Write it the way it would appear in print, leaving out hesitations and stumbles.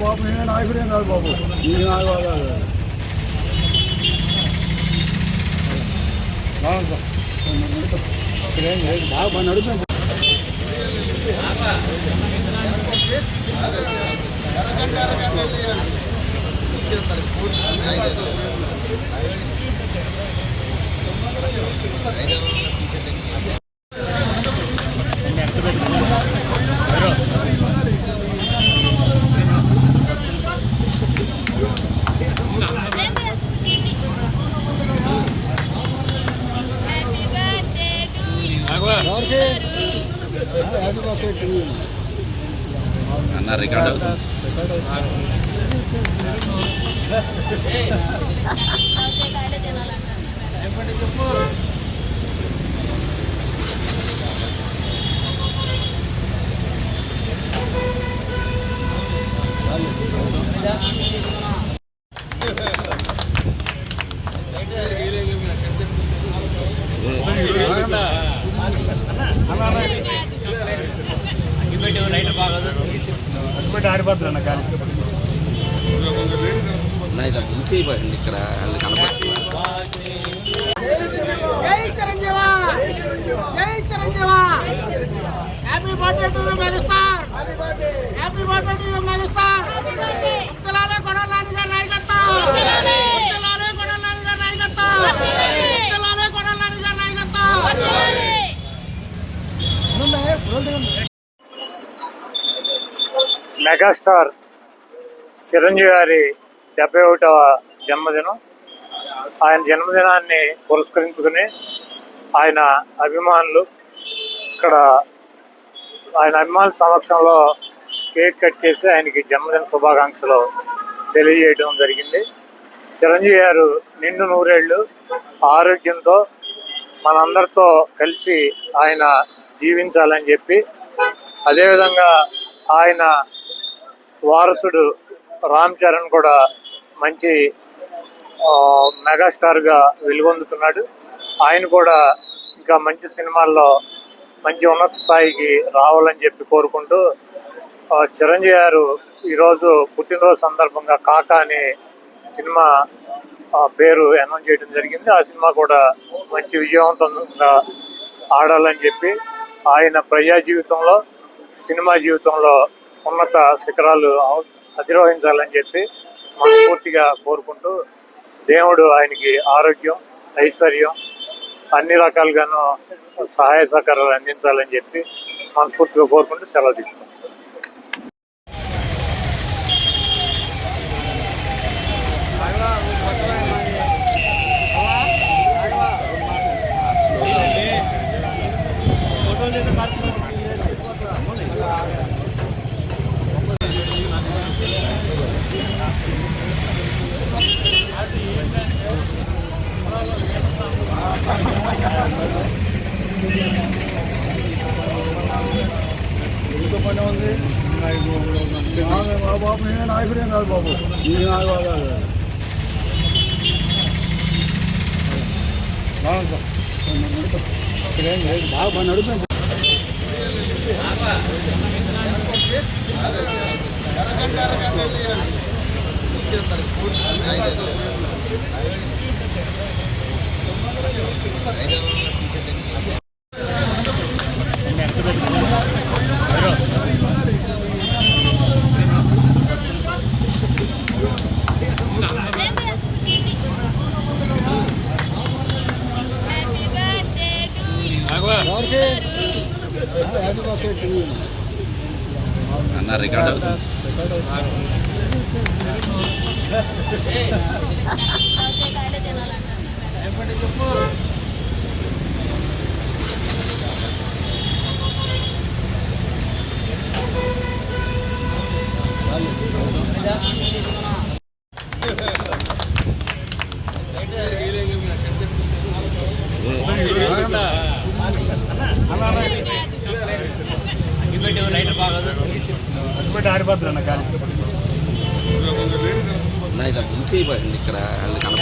బాబు నేను నాయకుడే కాదు బాబు, ఈ నాయకుడు బాగా నడుపుతాను. అన్న రికార్డు ఆడిపోతున్నా కానీ ఇలా పిలిచి ఇక్కడ వాళ్ళు కనపడుతుంది. జై చిరంజీవ, జై Chiranjeeva, happy birthday to you megastar, happy birthday to you megastar. ఉత్తలాలే కొడాలని గారి నాయకత్వం, ఉత్తలాలే కొడాలని గారి నాయకత్వం, ఉత్తలాలే కొడాలని గారి నాయకత్వం. మెగాస్టార్ చిరంజీవి గారి 71వ జన్మదినం. ఆయన జన్మదినాన్ని పురస్కరించుకుని ఆయన అభిమానులు ఇక్కడ ఆయన అభిమానుల సమక్షంలో కేక్ కట్ చేసి ఆయనకి జన్మదిన శుభాకాంక్షలు తెలియజేయడం జరిగింది. చిరంజీవి గారు నిండు నూరేళ్లు ఆరోగ్యంతో మనందరితో కలిసి ఆయన జీవించాలని చెప్పి, అదేవిధంగా ఆయన వారసుడు రామ్ చరణ్ కూడా మంచి మెగాస్టార్గా వెలుగొందుతున్నాడు. ఆయన కూడా ఇంకా మంచి సినిమాల్లో మంచి ఉన్నత స్థాయికి రావాలని చెప్పి కోరుకుంటూ, చిరంజీవి గారు ఈరోజు పుట్టినరోజు సందర్భంగా కాకా అనే సినిమా పేరు అనౌన్స్ చేయడం జరిగింది. ఆ సినిమా కూడా మంచి విజయవంతంగా ఆడాలని చెప్పి, ఆయన ప్రజా జీవితంలో సినిమా జీవితంలో ఉన్నత శిఖరాలు అధిరోహించాలని చెప్పి మనస్ఫూర్తిగా కోరుకుంటూ, దేవుడు ఆయనకి ఆరోగ్యం, ఐశ్వర్యం అన్ని రకాలుగాను సహాయ సహకారాలు అందించాలని చెప్పి మనస్ఫూర్తిగా కోరుకుంటూ సెలవు తీసుకుంటాం. బాబు నేను నాయకుడే కాదు బాబు, ఈ నాయకుడు బాగా నడుపుతాను. అన్న రికార్డు ఆడిపోతున్నా కానీ ఇలా పిలిచి ఇక్కడ వాళ్ళు కనపడుతుంది.